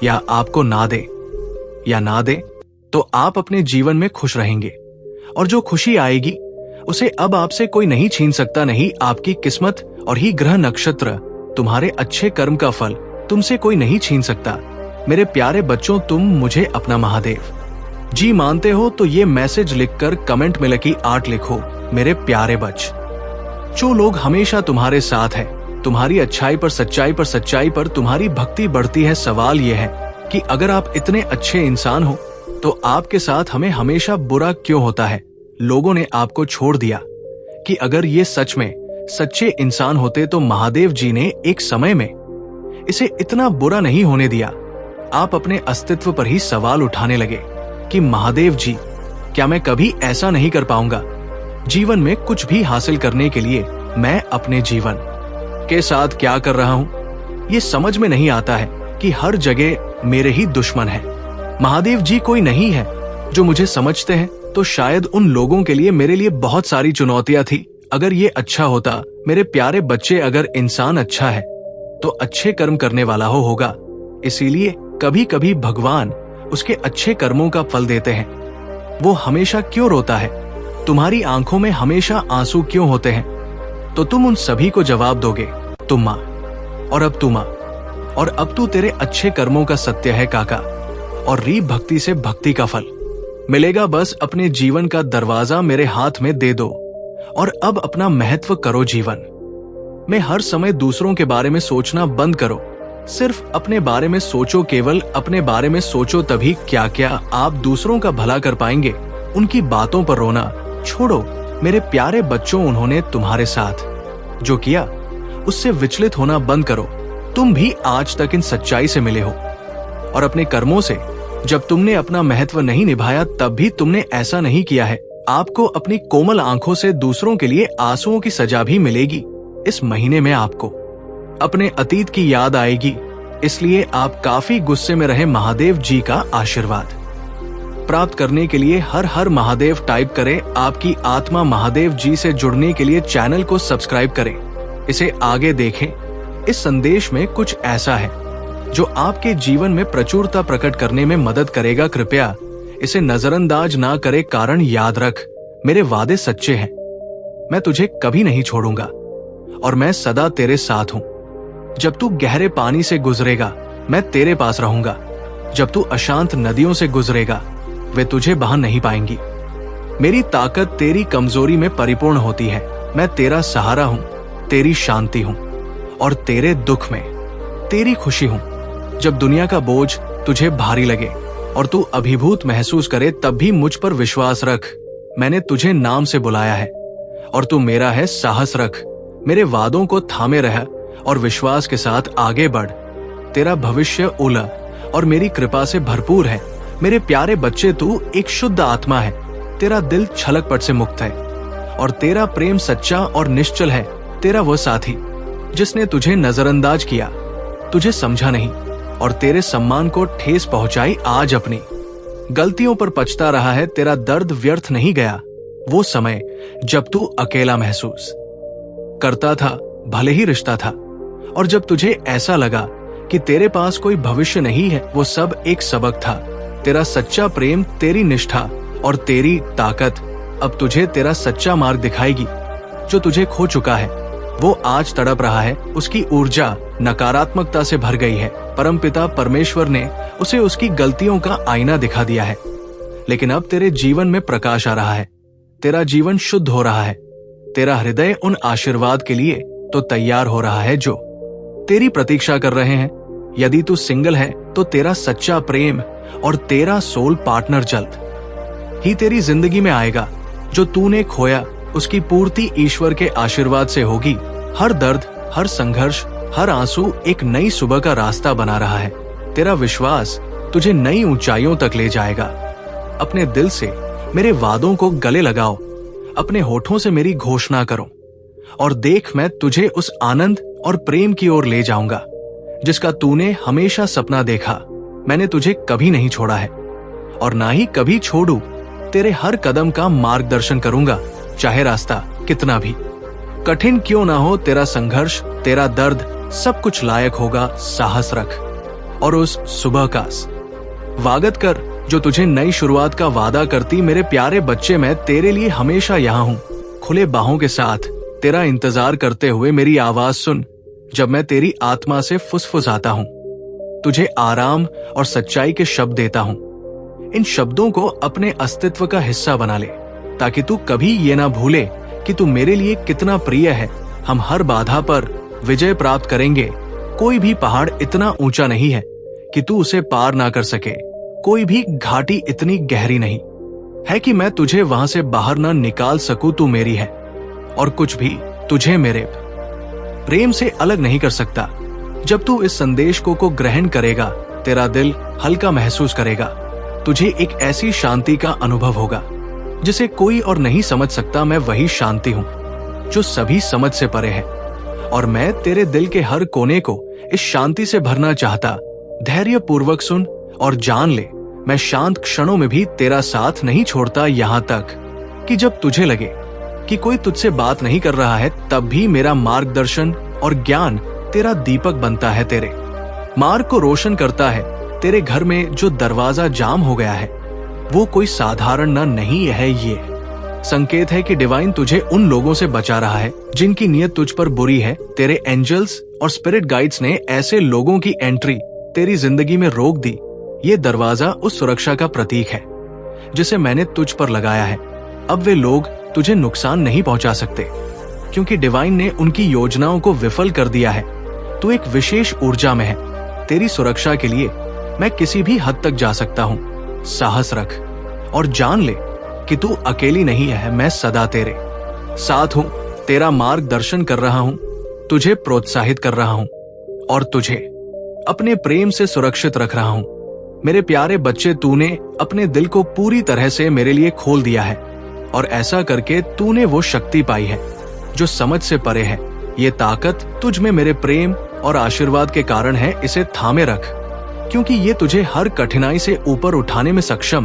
[SPEAKER 1] या आपको ना दे या ना दे, तो आप अपने जीवन में खुश रहेंगे और जो खुशी आएगी उसे अब आपसे कोई नहीं छीन सकता। नहीं, आपकी किस्मत और ही ग्रह नक्षत्र, तुम्हारे अच्छे कर्म का फल तुमसे कोई नहीं छीन सकता। मेरे प्यारे बच्चों, तुम मुझे अपना महादेव जी मानते हो तो ये मैसेज लिखकर कमेंट में लकी 8 लिखो। मेरे प्यारे बच्च, जो लोग हमेशा तुम्हारे साथ हैं, तुम्हारी अच्छाई पर सच्चाई पर तुम्हारी भक्ति बढ़ती है। सवाल यह है कि अगर आप इतने अच्छे इंसान हो तो आपके साथ हमें हमेशा बुरा क्यों होता है? लोगों ने आपको छोड़ दिया कि अगर ये सच में सच्चे इंसान होते तो महादेव जी ने एक समय में इसे इतना बुरा नहीं होने दिया। आप अपने अस्तित्व पर ही सवाल उठाने लगे कि महादेव जी, क्या मैं कभी ऐसा नहीं कर पाऊंगा? जीवन में कुछ भी हासिल करने के लिए मैं अपने जीवन के साथ क्या कर रहा हूं? ये समझ में नहीं आता है कि हर जगह मेरे ही दुश्मन हैं। महादेव जी कोई नहीं है जो मुझे समझते हैं, तो शायद उन लोगों के लिए मेरे लिए बहुत सारी चुनौतियां थी। अगर ये अच्छा होता, मेरे प्यारे बच्चे, अगर इंसान अच्छा है तो अच्छे कर्म करने वाला होगा। इसीलिए कभी कभी भगवान उसके अच्छे कर्मों का फल देते हैं। वो हमेशा क्यों रोता है? तुम्हारी आंखों में हमेशा आंसू क्यों होते हैं? तो तुम उन सभी को जवाब दोगे, तुम माँ, और अब तू माँ, और अब तू तेरे अच्छे कर्मों का सत्य है काका, और री भक्ति से भक्ति का फल मिलेगा। बस अपने जीवन का दरवाजा मेरे हाथ में दे दो और अब अपना महत्व करो जीवन में। हर समय दूसरों के बारे में सोचना बंद करो, सिर्फ अपने बारे में सोचो, केवल अपने बारे में सोचो। तभी क्या क्या आप दूसरों का भला कर पाएंगे। उनकी बातों पर रोना छोड़ो मेरे प्यारे बच्चों। उन्होंने तुम्हारे साथ जो किया उससे विचलित होना बंद करो। तुम भी आज तक इन सच्चाई से मिले हो और अपने कर्मों से जब तुमने अपना महत्व नहीं निभाया तब भी तुमने ऐसा नहीं किया है। आपको अपनी कोमल आंखों से दूसरों के लिए आंसुओं की सजा भी मिलेगी। इस महीने में आपको अपने अतीत की याद आएगी, इसलिए आप काफी गुस्से में रहे। महादेव जी का आशीर्वाद प्राप्त करने के लिए हर हर महादेव टाइप करें। आपकी आत्मा महादेव जी से जुड़ने के लिए चैनल को सब्सक्राइब करें, इसे आगे देखें। इस संदेश में कुछ ऐसा है जो आपके जीवन में प्रचुरता प्रकट करने में मदद करेगा। कृपया इसे नजरअंदाज ना करे, कारण याद रख, मेरे वादे सच्चे हैं। मैं तुझे कभी नहीं छोड़ूंगा और मैं सदा तेरे साथ हूं। जब तू गहरे पानी से गुजरेगा मैं तेरे पास रहूंगा। जब तू अशांत नदियों से गुजरेगा वे तुझे बहा नहीं पाएंगी। मेरी ताकत तेरी कमजोरी में परिपूर्ण होती है। मैं तेरा सहारा हूं, तेरी शांति हूं और तेरे दुख में तेरी खुशी हूं। जब दुनिया का बोझ तुझे भारी लगे और तू अभिभूत महसूस करे तब भी मुझ पर विश्वास रख। मैंने तुझे नाम से बुलाया है और तू मेरा है। साहस रख, मेरे वादों को थामे रह और विश्वास के साथ आगे बढ़। तेरा भविष्य उला और मेरी कृपा से भरपूर है। मेरे प्यारे बच्चे, तू एक शुद्ध आत्मा है। तेरा दिल छलकपट से मुक्त है और तेरा प्रेम सच्चा और निश्चल है। तेरा वो साथी जिसने तुझे नजरअंदाज किया, तुझे समझा नहीं और तेरे सम्मान को ठेस पहुंचाई, आज अपनी गलतियों पर पछता रहा है। तेरा दर्द व्यर्थ नहीं गया। वो समय जब तू अकेला महसूस करता था, भले ही रिश्ता था, और जब तुझे ऐसा लगा कि तेरे पास कोई भविष्य नहीं है, वो सब एक सबक था। तेरा सच्चा प्रेम, तेरी निष्ठा और तेरी ताकत अब तुझे तेरा सच्चा मार्ग दिखाएगी। जो तुझे खो चुका है वो आज तड़प रहा है। उसकी ऊर्जा नकारात्मकता से भर गई है। परमपिता परमेश्वर ने उसे उसकी गलतियों का आईना दिखा दिया है, लेकिन अब तेरे जीवन में प्रकाश आ रहा है। तेरा जीवन शुद्ध हो रहा है। तेरा हृदय उन आशीर्वाद के लिए तो तैयार हो रहा है जो तेरी प्रतीक्षा कर रहे हैं। यदि तू सिंगल है तो तेरा सच्चा प्रेम और तेरा सोल पार्टनर जल्द ही तेरी जिंदगी में आएगा। जो तूने खोया उसकी पूर्ति ईश्वर के आशीर्वाद से होगी। हर दर्द, हर संघर्ष, हर आंसू एक नई सुबह का रास्ता बना रहा है। तेरा विश्वास तुझे नई ऊंचाइयों तक ले जाएगा। अपने दिल से मेरे वादों को गले लगाओ, अपने होठों से मेरी घोषणा करो और देख, मैं तुझे उस आनंद और प्रेम की ओर ले जाऊंगा जिसका तूने हमेशा सपना देखा। मैंने तुझे कभी नहीं छोड़ा है और ना ही कभी छोड़ू। तेरे हर कदम का मार्गदर्शन करूंगा। चाहे रास्ता कितना भी कठिन क्यों ना हो, तेरा संघर्ष, तेरा दर्द, सब कुछ लायक होगा साहस रख और उस सुबह का स्वागत कर जो तुझे नई शुरुआत का वादा करती। मेरे प्यारे बच्चे, मैं तेरे लिए हमेशा यहाँ हूँ, खुले बाहों के साथ तेरा इंतजार करते हुए। मेरी आवाज सुन जब मैं तेरी आत्मा से फुसफुसाता हूँ, तुझे आराम और सच्चाई के शब्द देता हूँ। इन शब्दों को अपने अस्तित्व का हिस्सा बना ले ताकि तू कभी ये ना भूले कि तू मेरे लिए कितना प्रिय है। हम हर बाधा पर विजय प्राप्त करेंगे। कोई भी पहाड़ इतना ऊंचा नहीं है कि तू उसे पार ना कर सके। कोई भी घाटी इतनी गहरी नहीं है कि मैं तुझे वहां से बाहर ना निकाल सकूं। तू मेरी है और कुछ भी तुझे मेरे प्रेम से अलग नहीं कर सकता। जब तू इस संदेश को ग्रहण करेगा, तेरा दिल हल्का महसूस करेगा। तुझे एक ऐसी शांति का अनुभव होगा जिसे कोई और नहीं समझ सकता। मैं वही शांति हूँ जो सभी समझ से परे है और मैं तेरे दिल के हर कोने को इस शांति से भरना चाहता। धैर्य पूर्वक सुन और जान ले, मैं शांत क्षणों में भी तेरा साथ नहीं छोड़ता। यहाँ तक कि जब तुझे लगे कि कोई तुझसे बात नहीं कर रहा है, तब भी मेरा मार्गदर्शन और ज्ञान तेरा दीपक बनता है, तेरे मार्ग को रोशन करता है। तेरे घर में जो दरवाजा जाम हो गया है वो कोई साधारण ना नहीं है, ये संकेत है कि डिवाइन तुझे उन लोगों से बचा रहा है जिनकी नीयत तुझ पर बुरी है। तेरे एंजल्स और स्पिरिट गाइड्स ने ऐसे लोगों की एंट्री तेरी जिंदगी में रोक दी। ये दरवाजा उस सुरक्षा का प्रतीक है जिसे मैंने तुझ पर लगाया है। अब वे लोग तुझे नुकसान नहीं पहुंचा सकते क्योंकि डिवाइन ने उनकी योजनाओं को विफल कर दिया है। तू एक विशेष ऊर्जा में है। तेरी सुरक्षा के लिए मैं किसी भी हद तक जा सकता हूँ। साहस रख और जान ले कि तू अकेली नहीं है। मैं सदा तेरे साथ हूँ, तेरा मार्गदर्शन कर रहा हूँ, तुझे प्रोत्साहित कर रहा हूँ और तुझे अपने प्रेम से सुरक्षित रख रहा हूँ। मेरे प्यारे बच्चे, तूने अपने दिल को पूरी तरह से मेरे लिए खोल दिया है और ऐसा करके तूने वो शक्ति पाई है जो समझ से परे है। ये ताकत तुझ में मेरे प्रेम और आशीर्वाद के कारण है। इसे थामे रख क्योंकि ये तुझे हर कठिनाई से ऊपर उठाने में सक्षम।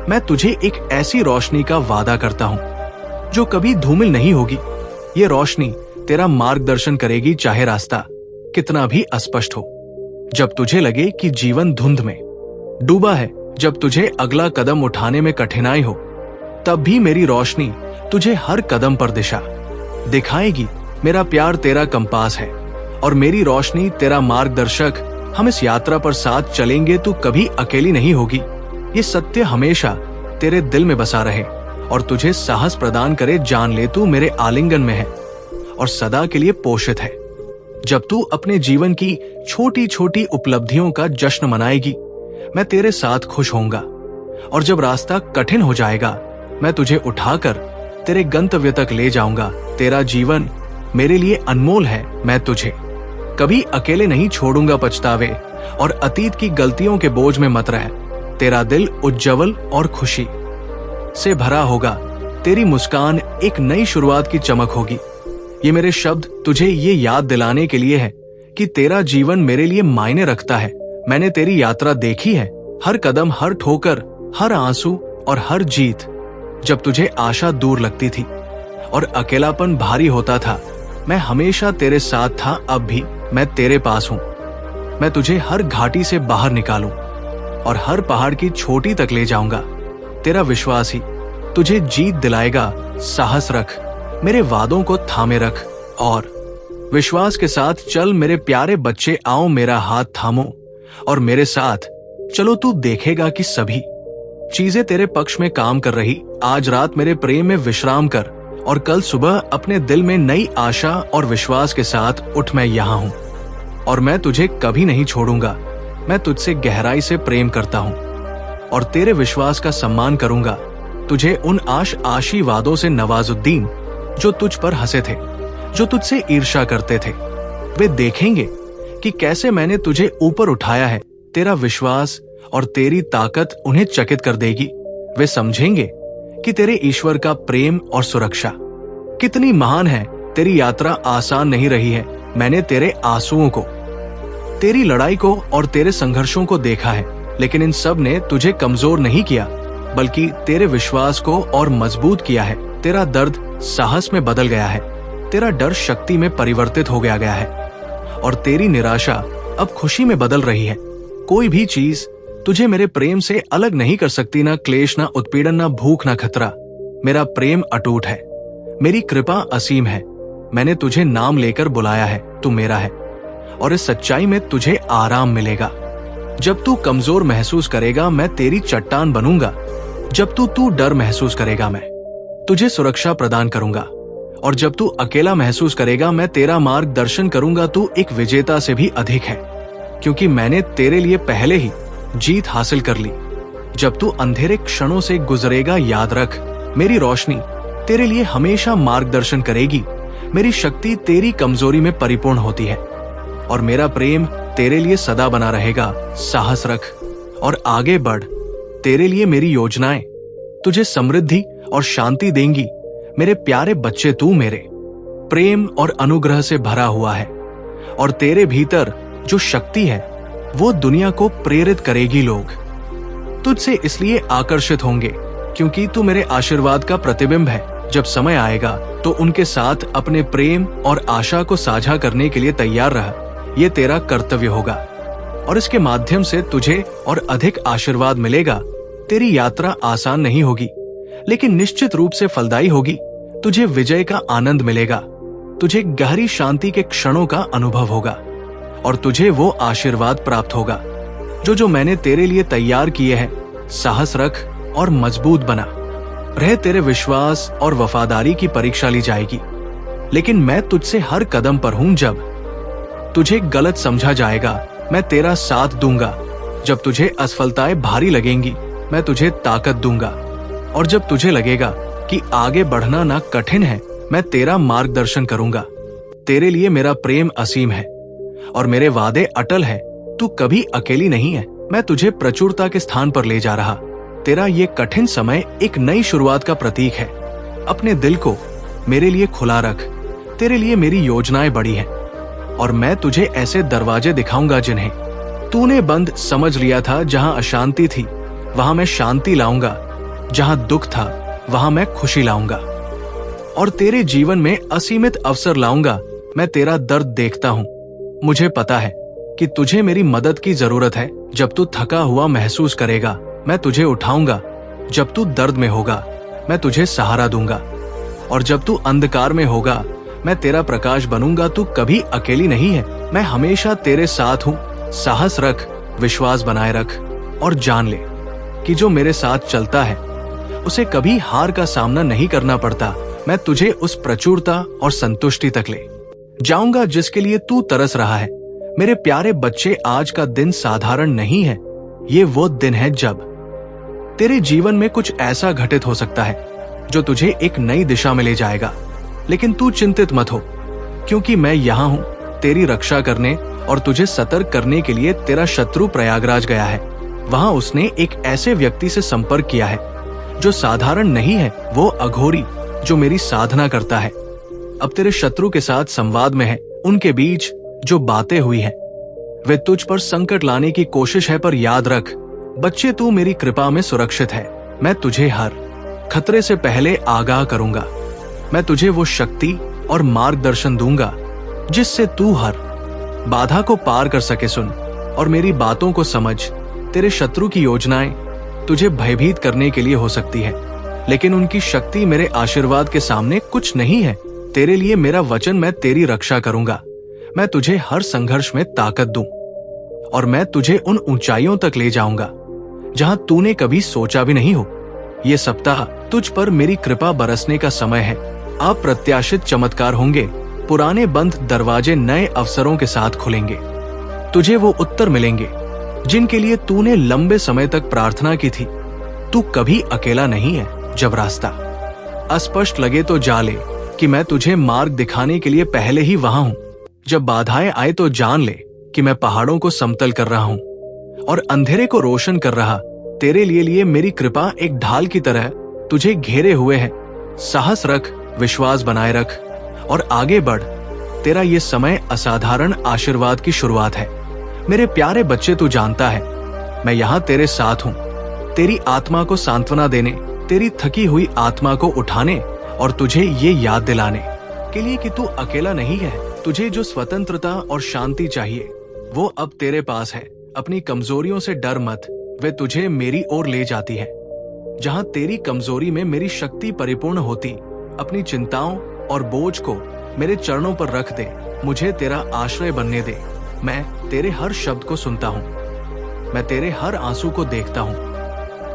[SPEAKER 1] मैं तुझे एक ऐसी रोशनी का वादा करता हूँ जो कभी धूमिल नहीं होगी। ये रोशनी तेरा मार्गदर्शन करेगी चाहे रास्ता कितना भी अस्पष्ट हो। जब तुझे लगे कि जीवन धुंध में डूबा है, जब तुझे अगला कदम उठाने में कठिनाई हो, तब भी मेरी रोशनी तुझे हर कदम पर दिशा दिखाएगी। मेरा प्यार तेरा कंपास है और मेरी रोशनी तेरा मार्गदर्शक। हम इस यात्रा पर साथ चलेंगे। तू कभी अकेली नहीं होगी। ये सत्य हमेशा तेरे दिल में बसा रहे और तुझे साहस प्रदान करे। जान ले, तू मेरे आलिंगन में है और सदा के लिए पोषित है। जब तू अपने जीवन की छोटी छोटी उपलब्धियों का जश्न मनाएगी, मैं तेरे साथ खुश होऊंगा और जब रास्ता कठिन हो जाएगा, मैं तुझे उठाकर तेरे गंतव्य तक ले जाऊंगा। तेरा जीवन मेरे लिए अनमोल है। मैं तुझे कभी अकेले नहीं छोड़ूंगा। पछतावे और अतीत की गलतियों के बोझ में मत रह। तेरा दिल उज्जवल और खुशी से भरा होगा। तेरी मुस्कान एक नई शुरुआत की चमक होगी। ये मेरे शब्द तुझे ये याद दिलाने के लिए है कि तेरा जीवन मेरे लिए मायने रखता है। मैंने तेरी यात्रा देखी है, हर कदम, हर ठोकर, हर आंसू और हर जीत। जब तुझे आशा दूर लगती थी और अकेलापन भारी होता था, मैं हमेशा तेरे साथ था। अब भी मैं तेरे पास हूँ। मैं तुझे हर घाटी से बाहर निकालूं और हर पहाड़ की चोटी तक ले जाऊंगा। तेरा विश्वास ही तुझे जीत दिलाएगा। साहस रख, मेरे वादों को थामे रख और विश्वास के साथ चल। मेरे प्यारे बच्चे, आओ मेरा हाथ थामो और मेरे साथ चलो। तू देखेगा कि सभी चीजें तेरे पक्ष में काम कर रही। आज रात मेरे प्रेम में विश्राम कर और कल सुबह अपने दिल में नई आशा और विश्वास के साथ उठ। मैं यहाँ हूँ और मैं तुझे कभी नहीं छोड़ूंगा। मैं तुझसे गहराई से प्रेम करता हूँ और तेरे विश्वास का सम्मान करूंगा। तुझे उन आशीर्वादों से नवाजुद्दीन जो तुझ पर हंसे थे, जो तुझसे ईर्ष्या करते थे, वे देखेंगे कि कैसे मैंने तुझे ऊपर उठाया है। तेरा विश्वास और तेरी ताकत उन्हें चकित कर देगी। वे समझेंगे कि तेरे ईश्वर का प्रेम और सुरक्षा कितनी महान है। तेरी यात्रा आसान नहीं रही है। मैंने तेरे आंसुओं को, तेरी लड़ाई को और तेरे संघर्षों को देखा है, लेकिन इन सब ने तुझे कमजोर नहीं किया, बल्कि तेरे विश्वास को और मजबूत किया है। तेरा दर्द साहस में बदल गया है, तेरा डर शक्ति में परिवर्तित हो गया है और तेरी निराशा अब खुशी में बदल रही है। कोई भी चीज तुझे मेरे प्रेम से अलग नहीं कर सकती, ना क्लेश, ना उत्पीड़न, ना भूख, ना खतरा। मेरा प्रेम अटूट है, मेरी कृपा असीम है। मैंने तुझे नाम लेकर बुलाया है, तू मेरा है और इस सच्चाई में तुझे आराम मिलेगा। जब तू कमजोर महसूस करेगा, मैं तेरी चट्टान बनूंगा। जब तू डर महसूस करेगा, मैं तुझे सुरक्षा प्रदान करूंगा और जब तू अकेला महसूस करेगा, मैं तेरा मार्गदर्शन करूंगा। तू एक विजेता से भी अधिक है, क्योंकि मैंने तेरे लिए पहले ही जीत हासिल कर ली। जब तू अंधेरे क्षणों से गुजरेगा, याद रख, मेरी रोशनी तेरे लिए हमेशा मार्गदर्शन करेगी। मेरी शक्ति तेरी कमजोरी में परिपूर्ण होती है और मेरा प्रेम तेरे लिए सदा बना रहेगा। साहस रख और आगे बढ़। तेरे लिए मेरी योजनाएं तुझे समृद्धि और शांति देंगी। मेरे प्यारे बच्चे, तू मेरे प्रेम और अनुग्रह से भरा हुआ है और तेरे भीतर जो शक्ति है वो दुनिया को प्रेरित करेगी। लोग तुझसे इसलिए आकर्षित होंगे क्योंकि तू मेरे आशीर्वाद का प्रतिबिंब है। जब समय आएगा तो उनके साथ अपने प्रेम और आशा को साझा करने के लिए तैयार रह। ये तेरा कर्तव्य होगा और इसके माध्यम से तुझे और अधिक आशीर्वाद मिलेगा। तेरी यात्रा आसान नहीं होगी, लेकिन निश्चित रूप से फलदायी होगी। तुझे विजय का आनंद मिलेगा, तुझे गहरी शांति के क्षणों का अनुभव होगा और तुझे वो आशीर्वाद प्राप्त होगा जो मैंने तेरे लिए तैयार किए हैं। साहस रख और मजबूत बना रहे। तेरे विश्वास और वफादारी की परीक्षा ली जाएगी, लेकिन मैं तुझसे हर कदम पर हूं। जब तुझे गलत समझा जाएगा, मैं तेरा साथ दूंगा। जब तुझे असफलताएं भारी लगेंगी, मैं तुझे ताकत दूंगा और जब तुझे लगेगा कि आगे बढ़ना ना कठिन है, मैं तेरा मार्गदर्शन करूंगा। तेरे लिए मेरा प्रेम असीम है और मेरे वादे अटल है। तू कभी अकेली नहीं है, मैं तुझे प्रचुरता के स्थान पर ले जा रहा। तेरा ये कठिन समय एक नई शुरुआत का प्रतीक है। अपने दिल को मेरे लिए खुला रख। तेरे लिए मेरी योजनाएं बड़ी हैं और मैं तुझे ऐसे दरवाजे दिखाऊंगा जिन्हें तूने बंद समझ लिया था। जहां अशांति थी वहां मैं शांति लाऊंगा, जहां दुख था वहां मैं खुशी लाऊंगा और तेरे जीवन में असीमित अवसर लाऊंगा। मैं तेरा दर्द देखता हूं, मुझे पता है कि तुझे मेरी मदद की जरूरत है। जब तू थका हुआ महसूस करेगा, मैं तुझे उठाऊंगा। जब तू दर्द में होगा, मैं तुझे सहारा दूंगा और जब तू अंधकार में होगा, मैं तेरा प्रकाश बनूंगा। तू कभी अकेली नहीं है, मैं हमेशा तेरे साथ हूँ। साहस रख, विश्वास बनाए रख और जान ले कि जो मेरे साथ चलता है उसे कभी हार का सामना नहीं करना पड़ता। मैं तुझे उस प्रचुरता और संतुष्टि तक ले जाऊंगा जिसके लिए तू तरस रहा है। मेरे प्यारे बच्चे, आज का दिन साधारण नहीं है। ये वो दिन है जब तेरे जीवन में कुछ ऐसा घटित हो सकता है जो तुझे एक नई दिशा में ले जाएगा। लेकिन तू चिंतित मत हो, क्योंकि मैं यहाँ हूँ तेरी रक्षा करने और तुझे सतर्क करने के लिए। तेरा शत्रु प्रयागराज गया है, वहां उसने एक ऐसे व्यक्ति से संपर्क किया है जो साधारण नहीं है। वो अघोरी जो मेरी साधना करता है अब तेरे शत्रु के साथ संवाद में है। उनके बीच जो बातें हुई हैं वे तुझ पर संकट लाने की कोशिश है, पर याद रख बच्चे, तू मेरी कृपा में सुरक्षित है। मैं तुझे हर खतरे से पहले आगाह करूंगा। मैं तुझे वो शक्ति और मार्गदर्शन दूंगा जिससे तू हर बाधा को पार कर सके। सुन और मेरी बातों को समझ। तेरे शत्रु की योजनाएं तुझे भयभीत करने के लिए हो सकती है, लेकिन उनकी शक्ति मेरे आशीर्वाद के सामने कुछ नहीं है। तेरे लिए मेरा वचन, मैं तेरी रक्षा करूंगा। मैं तुझे हर संघर्ष में ताकत दूं और मैं तुझे उन ऊंचाइयों तक ले जाऊंगा जहां तूने कभी सोचा भी नहीं हो। ये सप्ताह तुझ पर मेरी कृपा बरसने का समय है। अप्रत्याशित चमत्कार होंगे, पुराने बंद दरवाजे नए अवसरों के साथ खुलेंगे। तुझे वो उत्तर मिलेंगे जिनके लिए तूने लंबे समय तक प्रार्थना की थी। तू कभी अकेला नहीं है। जब रास्ता अस्पष्ट लगे तो जा ले कि मैं तुझे मार्ग दिखाने के लिए पहले ही वहां हूं। जब बाधाएं आए तो जान ले कि मैं पहाड़ों को समतल कर रहा हूं और अंधेरे को रोशन कर रहा। तेरे लिए मेरी कृपा एक ढाल की तरह तुझे घेरे हुए है। साहस रख, विश्वास बनाए रख और आगे बढ़। तेरा ये समय असाधारण आशीर्वाद की शुरुआत है। मेरे प्यारे बच्चे, तू जानता है मैं यहाँ तेरे साथ हूँ, तेरी आत्मा को सांत्वना देने, तेरी थकी हुई आत्मा को उठाने और तुझे ये याद दिलाने के लिए कि तू अकेला नहीं है। तुझे जो स्वतंत्रता और शांति चाहिए वो अब तेरे पास है। अपनी कमजोरियों से डर मत, वे तुझे मेरी ओर ले जाती है। जहां तेरी कमजोरी में मेरी शक्ति परिपूर्ण होती। अपनी चिंताओं और बोझ को मेरे चरणों पर रख दे, मुझे तेरा आश्रय बनने दे। मैं तेरे हर शब्द को सुनता हूँ, मैं तेरे हर आंसू को देखता हूँ,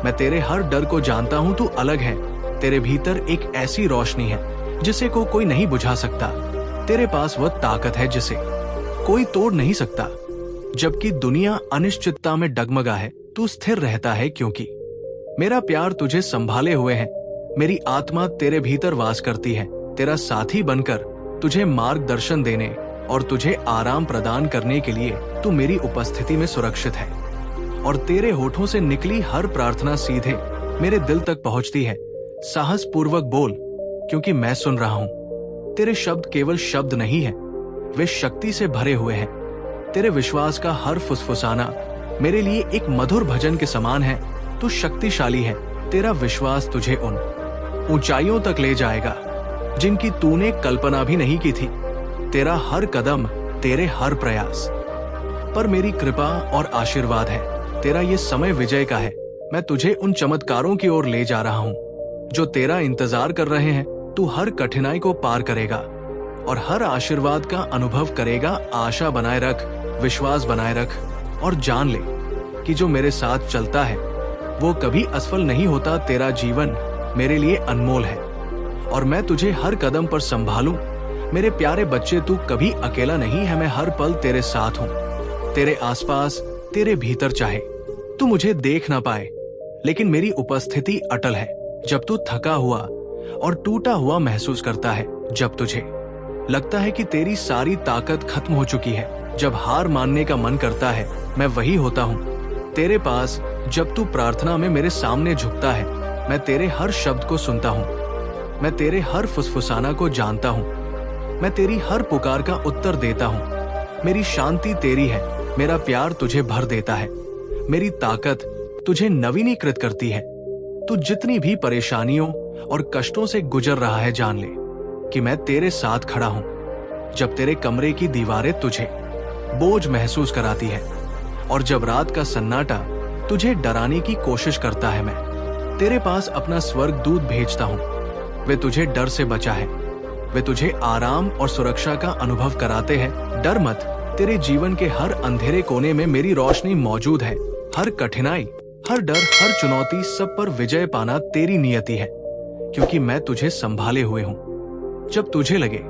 [SPEAKER 1] मैं तेरे हर डर को जानता हूँ। तू अलग है, तेरे भीतर एक ऐसी रोशनी है जिसे को कोई नहीं बुझा सकता। तेरे पास वह ताकत है जिसे कोई तोड़ नहीं सकता। जबकि दुनिया अनिश्चितता में डगमगा है, तू स्थिर रहता है क्योंकि मेरा प्यार तुझे संभाले हुए है। मेरी आत्मा तेरे भीतर वास करती है, तेरा साथी बनकर तुझे मार्गदर्शन देने और तुझे आराम प्रदान करने के लिए। तू मेरी उपस्थिति में सुरक्षित है और तेरे होठों से निकली हर प्रार्थना सीधे मेरे दिल तक पहुंचती है। साहस पूर्वक बोल, क्योंकि मैं सुन रहा हूं। तेरे शब्द केवल शब्द नहीं है, वे शक्ति से भरे हुए हैं। तेरे विश्वास का हर फुसफुसाना मेरे लिए एक मधुर भजन के समान है। तू शक्तिशाली है, तेरा विश्वास तुझे उन ऊंचाइयों तक ले जाएगा जिनकी तूने कल्पना भी नहीं की थी। तेरा हर कदम, तेरे हर प्रयास पर मेरी कृपा और आशीर्वाद है। तेरा ये समय विजय का है। मैं तुझे उन चमत्कारों की ओर ले जा रहा हूं जो तेरा इंतजार कर रहे हैं। तू हर कठिनाई को पार करेगा और हर आशीर्वाद का अनुभव करेगा। आशा बनाए रख, विश्वास बनाए रख और जान ले कि जो मेरे साथ चलता है वो कभी असफल नहीं होता। तेरा जीवन मेरे लिए अनमोल है और मैं तुझे हर कदम पर संभालूं। मेरे प्यारे बच्चे, तू कभी अकेला नहीं है। मैं हर पल तेरे साथ हूं, तेरे आसपास, तेरे भीतर। चाहे तू मुझे देख ना पाए, लेकिन मेरी उपस्थिति अटल है। जब तू थका हुआ और टूटा हुआ महसूस करता है, जब तुझे लगता है कि तेरी सारी ताकत खत्म हो चुकी है, जब हार मानने का मन करता है, मैं वही होता हूँ तेरे पास। जब तू प्रार्थना में मेरे सामने झुकता है, मैं तेरे हर शब्द को सुनता हूँ, मैं तेरे हर फुसफुसाना को जानता हूँ, मैं तेरी हर पुकार का उत्तर देता हूँ। मेरी शांति तेरी है, मेरा प्यार तुझे भर देता है, मेरी ताकत तुझे नवीनीकृत करती है। तू जितनी भी परेशानियों और कष्टों से गुजर रहा है, जान ले कि मैं तेरे साथ खड़ा हूं। जब तेरे कमरे की दीवारें तुझे बोझ महसूस कराती है और जब रात का सन्नाटा तुझे डराने की कोशिश करता है, मैं तेरे पास अपना स्वर्गदूत भेजता हूं। वे तुझे डर से बचा है, वे तुझे आराम और सुरक्षा का अनुभव कराते हैं। डर मत, तेरे जीवन के हर अंधेरे कोने में मेरी रोशनी मौजूद है। हर कठिनाई, हर डर, हर चुनौती, सब पर विजय पाना तेरी नियति है, क्योंकि मैं तुझे संभाले हुए हूं। जब तुझे लगे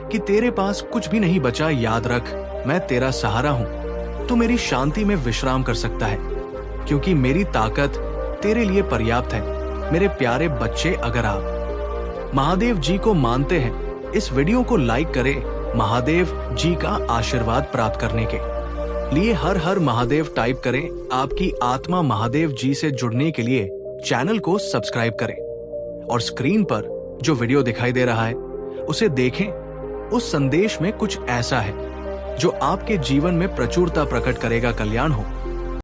[SPEAKER 1] कि तेरे पास कुछ भी नहीं बचा, याद रख, मैं तेरा सहारा हूं। तू मेरी शांति में विश्राम कर सकता है, क्योंकि मेरी ताकत तेरे लिए पर्याप्त है। मेरे प्यारे बच्चे, अगर आप महादेव जी को मानते हैं, इस वीडियो को लाइक करें। महादेव जी का आशीर्वाद प्राप्त करने के लिए हर हर महादेव टाइप करें। आपकी आत्मा महादेव जी से जुड़ने के लिए चैनल को सब्सक्राइब करें और स्क्रीन पर जो वीडियो दिखाई दे रहा है उसे देखें। उस संदेश में कुछ ऐसा है जो आपके जीवन में प्रचुरता प्रकट करेगा। कल्याण हो।